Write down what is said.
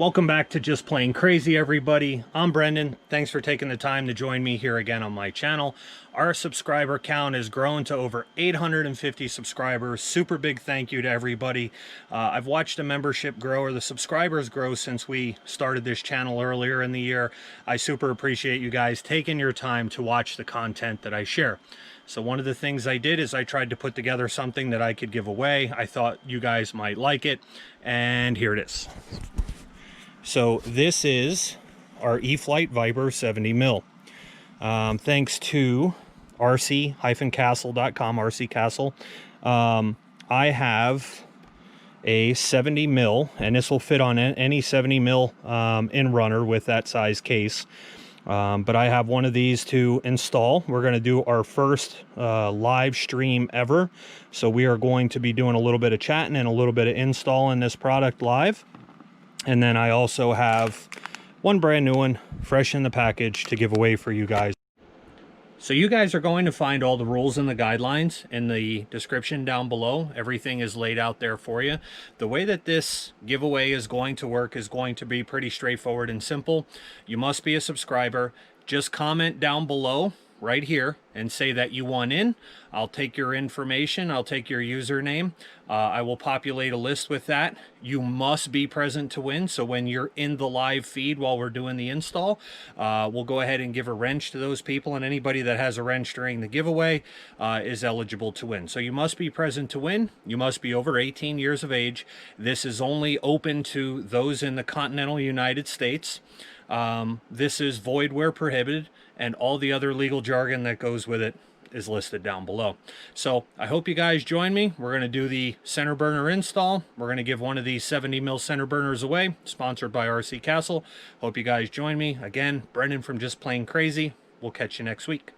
Welcome back to Just Plain Crazy, everybody. I'm Brendan. Thanks for taking the time to join me here again on my channel. Our subscriber count has grown to over 850 subscribers. Super big thank you to everybody. I've watched the membership grow, or the subscribers grow, since we started this channel earlier in the year. I super appreciate you guys taking your time to watch the content that I share. So one of the things I did is I tried to put together something that I could give away. I thought you guys might like it, and here it is. So this is our E-Flite Viper 70 mil. Thanks to rc-castle.com, RC Castle. I have a 70 mil, and this will fit on any 70 mil in runner with that size case. But I have one of these to install. We're going to do our first live stream ever. So we are going to be doing a little bit of chatting and a little bit of installing this product live. And then I also have one brand new one fresh in the package to give away for you guys. So you guys are going to find all the rules and the guidelines in the description down below. Everything is laid out there for you. The way that this giveaway is going to work is going to be pretty straightforward and simple. You must be a subscriber. Just comment down below right here and say that you want in. I'll take your information. I'll take your username. I will populate a list with that. You must be present to win. So when you're in the live feed while we're doing the install, we'll go ahead and give a wrench to those people, and anybody that has a wrench during the giveaway is eligible to win. So you must be present to win. You must be over 18 years of age. This is only open to those in the continental United States. This is void where prohibited, and all the other legal jargon that goes with it is listed down below. So I hope you guys join me. We're going to do the center burner install. We're going to give one of these 70 mil center burners away, sponsored by RC Castle. Hope you guys join me. Again, Brendan from Just Plain Crazy. We'll catch you next week.